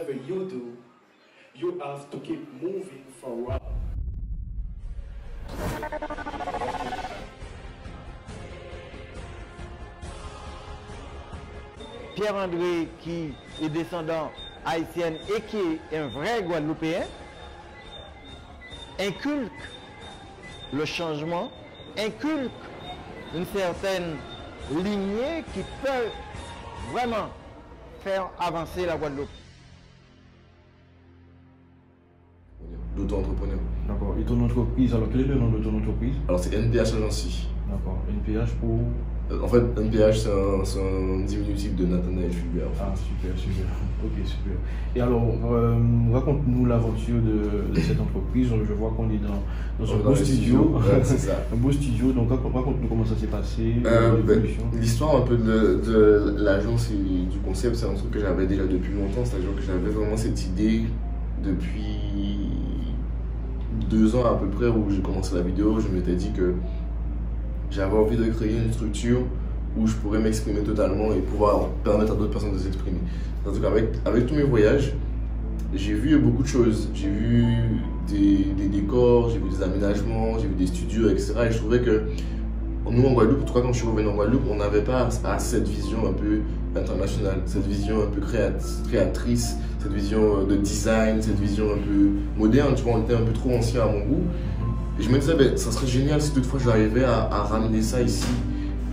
whatever you do, you have to keep moving forward. Pierre-André, qui est descendant haïtien et qui est un vrai Guadeloupéen, inculque le changement, inculque une certaine lignée qui peut vraiment faire avancer la Guadeloupe. D'auto-entrepreneur. D'accord. Et ton entreprise, alors quel est le nom de ton entreprise? Alors c'est NPH Agency. D'accord. NPH pour... En fait, NPH c'est un diminutif de Nathanaël Fulbert. En fait. Ah, super, super. Ok, super. Et alors, raconte-nous l'aventure de cette entreprise. Je vois qu'on est dans un beau studio. Ouais, c'est ça. Un beau studio. Donc, raconte-nous comment ça s'est passé. L'histoire un peu de l'agence et du concept, c'est un truc que j'avais déjà depuis longtemps. C'est-à-dire que j'avais vraiment cette idée depuis 2 ans à peu près où j'ai commencé la vidéo. Je m'étais dit que j'avais envie de créer une structure où je pourrais m'exprimer totalement et pouvoir permettre à d'autres personnes de s'exprimer. En tout cas, avec tous mes voyages, j'ai vu beaucoup de choses. J'ai vu des décors, j'ai vu des aménagements, j'ai vu des studios, etc. Et je trouvais que nous, en Guadeloupe, en tout cas quand je suis revenu en Guadeloupe, on n'avait pas cette vision un peu internationale, cette vision un peu créatrice, cette vision de design, cette vision un peu moderne. Tu vois, on était un peu trop ancien à mon goût. Et je me disais, ben, ça serait génial si toutefois j'arrivais à ramener ça ici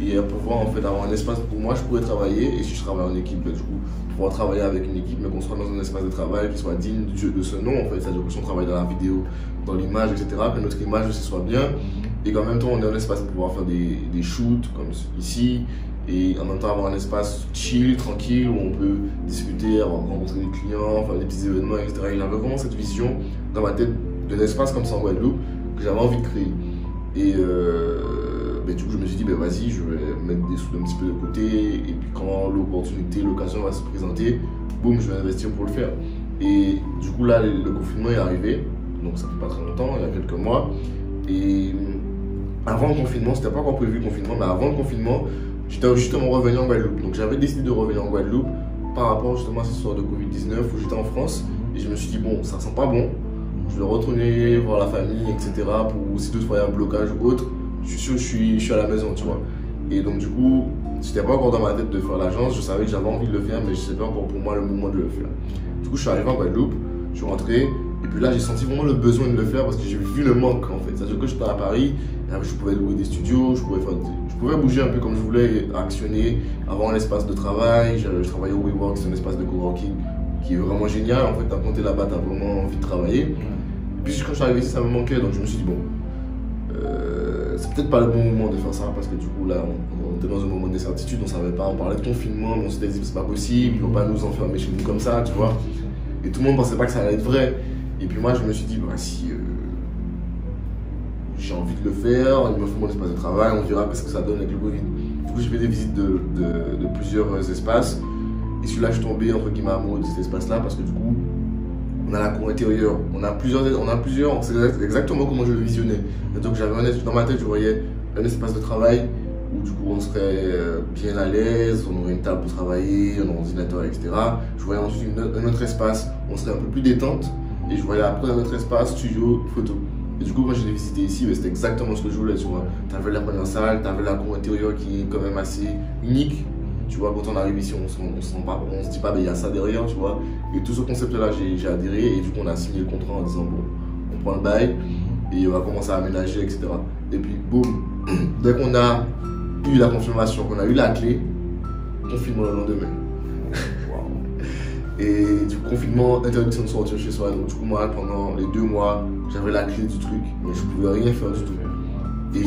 et à pouvoir en fait avoir un espace pour moi, je pourrais travailler. Et si je travaille en équipe, ben, du coup, pouvoir travailler avec une équipe, mais qu'on soit dans un espace de travail qui soit digne de ce nom en fait. C'est-à-dire que si on travaille dans la vidéo, dans l'image, etc., que notre image aussi soit bien et qu'en même temps on ait un espace pour pouvoir faire des shoots comme ici et en même temps avoir un espace chill, tranquille où on peut discuter, rencontrer des clients, faire des petits événements, etc. Il avait vraiment cette vision dans ma tête d'un espace comme ça en Guadeloupe que j'avais envie de créer. Et du coup, je me suis dit, vas-y, je vais mettre des sous un petit peu de côté. Et puis, quand l'opportunité, l'occasion va se présenter, boum, je vais investir pour le faire. Et du coup, là, le confinement est arrivé. Donc, ça fait pas très longtemps, il y a quelques mois. Et avant le confinement, c'était pas encore prévu le confinement, mais avant le confinement, j'étais justement revenu en Guadeloupe. Donc, j'avais décidé de revenir en Guadeloupe par rapport justement à cette histoire de Covid-19 où j'étais en France. Et je me suis dit, bon, ça sent pas bon. Je vais retourner voir la famille, etc. pour si toutefois il y a un blocage ou autre, je suis sûr que je suis à la maison, tu vois. Et donc du coup, c'était pas encore dans ma tête de faire l'agence, je savais que j'avais envie de le faire, mais je sais pas encore pour moi le moment de le faire. Du coup, je suis arrivé en Guadeloupe, je suis rentré, et puis là j'ai senti vraiment le besoin de le faire parce que j'ai vu le manque en fait. C'est-à-dire que j'étais à Paris, je pouvais louer des studios, je pouvais bouger un peu comme je voulais, actionner, avoir un espace de travail, je travaillais au WeWork, c'est un espace de coworking qui est vraiment génial. En fait, t'as compté là-bas, t'as vraiment envie de travailler. Puis quand je suis arrivé ici, ça me manquait, donc je me suis dit, bon, c'est peut-être pas le bon moment de faire ça, parce que du coup, là, on était dans un moment d'incertitude, on savait pas, on parlait de confinement, mais on s'était dit, c'est pas possible, ils vont pas nous enfermer chez nous comme ça, tu vois. Et tout le monde pensait pas que ça allait être vrai. Et puis moi, je me suis dit, si j'ai envie de le faire, il me faut mon espace de travail, on verra ce que ça donne avec le Covid. Du coup, j'ai fait des visites de plusieurs espaces, et celui-là, je suis tombé entre guillemets amoureux de cet espace-là, parce que du coup, on a la cour intérieure, on a plusieurs, c'est exactement comment je le visionnais. Et donc dans ma tête, je voyais un espace de travail où du coup on serait bien à l'aise, on aurait une table pour travailler, un ordinateur, etc. Je voyais ensuite un autre espace où on serait un peu plus détente et je voyais après un autre espace, studio, photo. Et du coup, quand j'ai visité ici, c'était exactement ce que je voulais, tu vois. Tu avais la première salle, tu avais la cour intérieure qui est quand même assez unique. Tu vois, quand on arrive ici, on se dit pas, il y a ça derrière, tu vois. Et tout ce concept-là, j'ai adhéré et du coup, on a signé le contrat en disant, bon, on prend le bail et on va commencer à aménager, etc. Et puis, boum, dès qu'on a eu la confirmation, qu'on a eu la clé, confinement le lendemain. Et du confinement, interdiction de sortir chez soi. Donc, du coup, moi, pendant les 2 mois, j'avais la clé du truc, mais je pouvais rien faire du tout. Et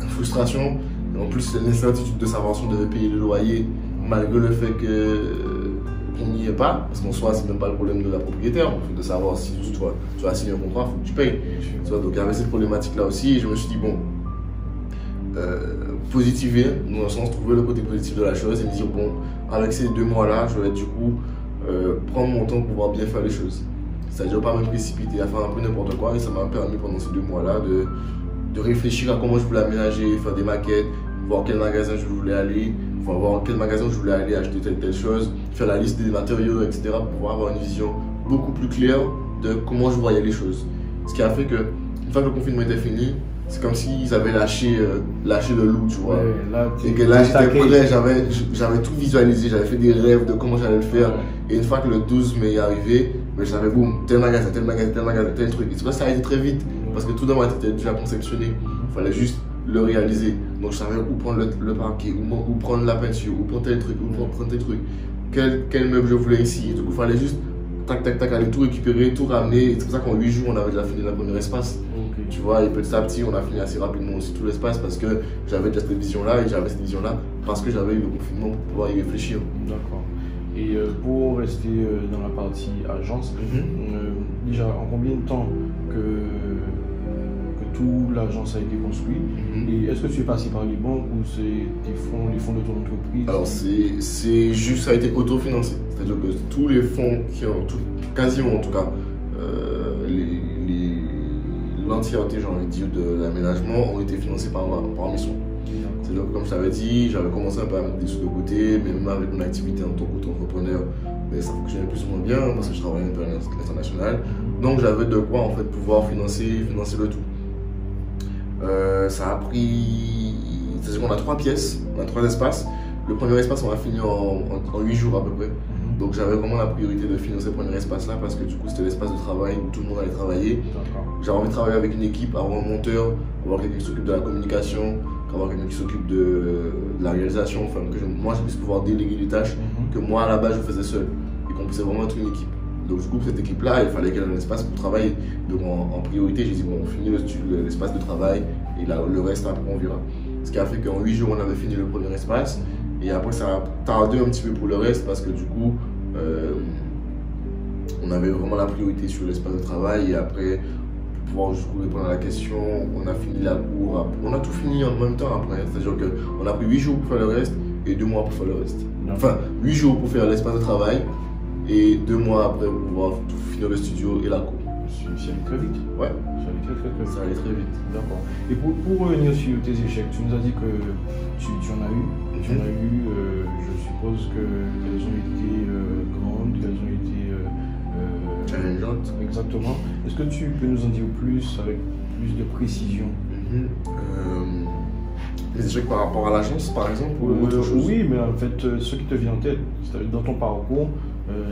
frustration. En plus, l'incertitude de savoir si on devait payer le loyer, malgré le fait qu'on n'y est pas, parce qu'en soi, c'est même pas le problème de la propriétaire, de savoir si tu vas signer un contrat, il faut que tu payes. Tu vois, donc il y avait cette problématique-là aussi, et je me suis dit, bon, positiver, dans le sens trouver le côté positif de la chose, et me dire, bon, avec ces 2 mois-là, je vais du coup prendre mon temps pour pouvoir bien faire les choses. C'est-à-dire pas me précipiter à faire un peu n'importe quoi, et ça m'a permis pendant ces 2 mois-là de réfléchir à comment je voulais aménager, faire des maquettes, voir quel magasin je voulais aller, pour voir quel magasin je voulais aller acheter telle chose, faire la liste des matériaux, etc. pour pouvoir avoir une vision beaucoup plus claire de comment je voyais les choses. Ce qui a fait que, une fois que le confinement était fini, c'est comme s'ils avaient lâché le loup, tu vois. Ouais, là, et que là, j'étais prêt, j'avais tout visualisé, j'avais fait des rêves de comment j'allais le faire. Ouais. Et une fois que le 12 mai est arrivé, ben, je savais, boum, tel magasin, tel truc. Et c'est vrai que ça a été très vite, parce que tout dans ma tête était déjà conceptionné. Il fallait juste le réaliser. Donc je savais où prendre le parquet, où prendre la peinture, où prendre tel truc, où prendre tel truc. Quel meuble je voulais ici. Donc il fallait juste, tac, aller tout récupérer, tout ramener. Et c'est pour ça qu'en 8 jours, on avait déjà fini le premier espace. Okay. Tu vois, et petit à petit, on a fini assez rapidement aussi tout l'espace parce que j'avais déjà cette vision-là et j'avais cette vision-là parce que j'avais eu le confinement pour pouvoir y réfléchir. D'accord. Et pour rester dans la partie agence, déjà en combien de temps que toute l'agence a été construite et est-ce que tu es passé par les banques ou c'est les fonds de ton entreprise? Alors c'est juste, ça a été autofinancé, c'est-à-dire que tous les fonds quasiment en tout cas, l'entièreté, j'ai envie de dire, de l'aménagement ont été financés par mes soins. C'est-à-dire que comme je t'avais dit, j'avais commencé un peu à mettre des sous de côté, mais même avec mon activité en tant qu'auto-entrepreneur, mais ça fonctionnait plus ou moins bien parce que je travaillais un peu à l'international. Donc j'avais de quoi en fait pouvoir financer le tout. Ça a pris, c'est-à-dire qu'on a 3 pièces, on a 3 espaces. Le premier espace on a fini en 8 jours à peu près. Donc j'avais vraiment la priorité de financer le premier espace là parce que du coup c'était l'espace de travail où tout le monde allait travailler. J'avais envie de travailler avec une équipe, avoir un monteur, avoir quelqu'un qui s'occupe de la communication, avoir quelqu'un qui s'occupe de la réalisation, enfin que moi je puisse pouvoir déléguer des tâches que moi à la base je faisais seul et qu'on puisse vraiment être une équipe. Donc du coup cette équipe là il fallait qu'elle ait un espace pour travailler. Donc en priorité j'ai dit bon on finit l'espace de travail et là, le reste après on verra. Ce qui a fait qu'en 8 jours on avait fini le premier espace. Et après, ça a tardé un petit peu pour le reste parce que du coup, on avait vraiment la priorité sur l'espace de travail. Et après, pour pouvoir du coup répondre à la question, on a fini la cour. On a tout fini en même temps après. C'est-à-dire qu'on a pris 8 jours pour faire le reste et 2 mois pour faire le reste. Enfin, 8 jours pour faire l'espace de travail et 2 mois après pour pouvoir tout finir le studio et la cour. Ça allait très vite. Ouais. Ça allait très vite. Ça allait très vite. D'accord. Et pour revenir sur tes échecs, tu nous as dit que tu en as eu. Tu en as eu, je suppose qu'elles ont été grandes, qu'elles ont été challengeantes. Exactement. Est-ce que tu peux nous en dire plus, avec plus de précision? Les échecs par rapport à l'agence, par exemple, ou autre chose? Oui, mais en fait, ce qui te vient en tête, c'est-à-dire dans ton parcours,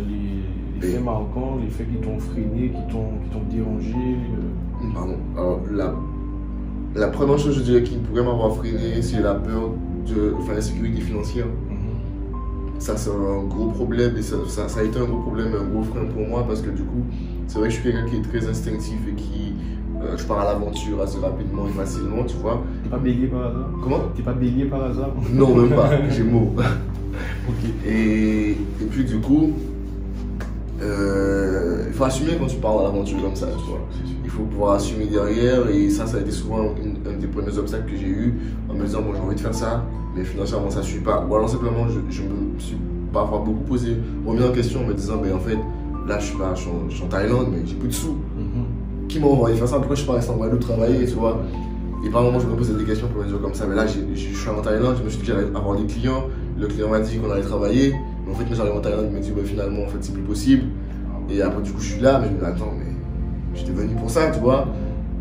les faits marquants, les faits qui t'ont freiné, qui t'ont dérangé. Pardon. Alors, la première chose, je dirais, qui pourrait m'avoir freiné, c'est la peur de l'insécurité financière. Ça, c'est un gros problème et ça a été un gros problème, un gros frein pour moi parce que du coup, c'est vrai que je suis quelqu'un qui est très instinctif et qui. Je pars à l'aventure assez rapidement et facilement, tu vois. T'es pas bélier par hasard? Comment? T'es pas bélier par hasard? Non, même pas, j'ai mot. Ok. Et puis du coup, il faut assumer quand tu pars à l'aventure comme ça, tu vois. Il faut pouvoir assumer derrière et ça a été souvent un des premiers obstacles que j'ai eu en me disant, bon, j'ai envie de faire ça, mais financièrement ça ne suit pas. Ou alors simplement, je me suis parfois beaucoup posé, remis en question en me disant, mais en fait, là je suis en Thaïlande, mais j'ai plus de sous. Qui m'a envoyé faire ça? Pourquoi je suis pas resté en Guadeloupe travailler, tu vois? Et par moment, je me posais des questions pour me dire comme ça, mais là, je suis en Thaïlande, je me suis dit que j'allais avoir des clients. Le client m'a dit qu'on allait travailler, mais en fait, quand j'arrive en Thaïlande, il m'a dit, bah, finalement, en fait, c'est plus possible. Et après, du coup, je suis là, mais je me dis, attends, mais j'étais venu pour ça, tu vois?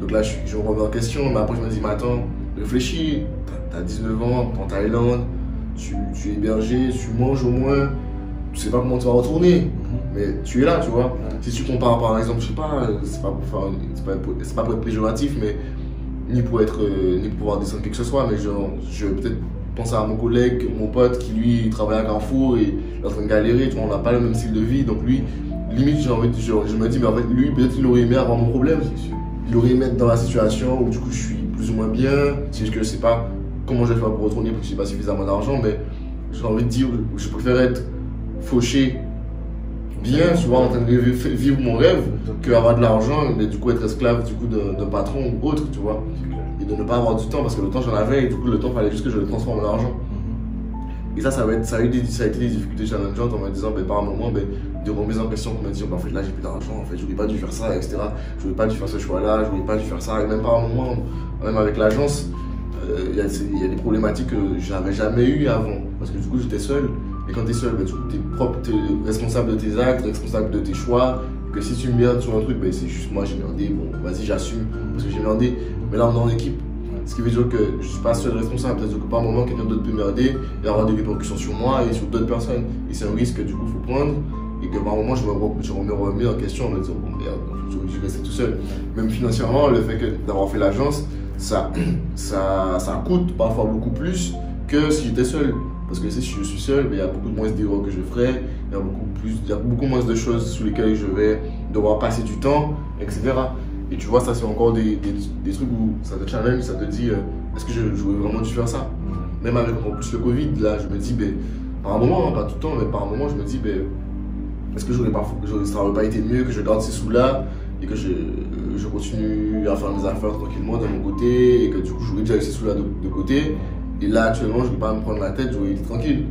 Donc là, je me remets en question, mais après, je me dis, mais attends, réfléchis, t'as 19 ans, t'es en Thaïlande, tu es hébergé, tu manges au moins, tu sais pas comment tu vas retourner, mais tu es là, tu vois. Si tu compares par exemple, je sais pas, c'est pas pour être péjoratif, mais ni pour pouvoir descendre qui que ce soit, mais je vais peut-être penser à mon collègue, mon pote qui lui travaille à Carrefour et il est en train de galérer, tu vois, on n'a pas le même style de vie, donc lui, limite, je me dis, mais en fait, lui, peut-être il aurait aimé avoir mon problème, il aurait aimé être dans la situation où du coup je suis plus ou moins bien, c'est que je sais pas comment je vais faire pour retourner parce que j'ai pas suffisamment d'argent, mais j'ai envie de dire, je préfère être fauché bien, tu vois, en train de vivre mon rêve, que avoir de l'argent, mais du coup être esclave du coup d'un patron ou autre, tu vois. Et de ne pas avoir du temps, parce que le temps j'en avais, et du coup le temps fallait juste que je le transforme en argent. Et ça a été des difficultés challengeantes en me disant, ben, par un moment, ben, de remise en question, pour me dire, ben, en fait là j'ai plus d'argent, en fait j'aurais pas dû faire ça, etc. J'aurais pas dû faire ce choix-là, j'aurais pas dû faire ça, et même par un moment, même avec l'agence, il y a des problématiques que j'avais jamais eues avant. parce que du coup j'étais seul. Et quand t'es seul, bah, du coup t'es responsable de tes actes, responsable de tes choix. Que si tu merdes sur un truc, bah, c'est juste moi j'ai merdé, bon vas-y j'assume parce que j'ai merdé. Mais là on est en équipe. Ce qui veut dire que je suis pas seul responsable, c'est-à-dire que par un moment quelqu'un d'autre peut merder et avoir des répercussions sur moi et sur d'autres personnes. Et c'est un risque que du coup il faut prendre et que par un moment je me remets en question en me disant bon merde, je restais tout seul. Même financièrement, le fait d'avoir fait l'agence, ça coûte parfois beaucoup plus que si j'étais seul. Parce que si je suis seul, il y a beaucoup moins d'erreurs que je ferai, il y a beaucoup moins de choses sur lesquelles je vais devoir passer du temps, etc. Et tu vois, ça c'est encore des trucs où ça te challenge, ça te dit est-ce que j'aurais vraiment dû faire ça? Même avec en plus le Covid, là je me dis, par un moment, hein, pas tout le temps, mais par un moment je me dis, est-ce que ça n'aurait pas été mieux que je garde ces sous-là et que je continue à faire mes affaires tranquillement de mon côté et que du coup j'aurais déjà ces sous-là de côté. Et là actuellement je ne vais pas me prendre la tête, j'aurais été tranquille.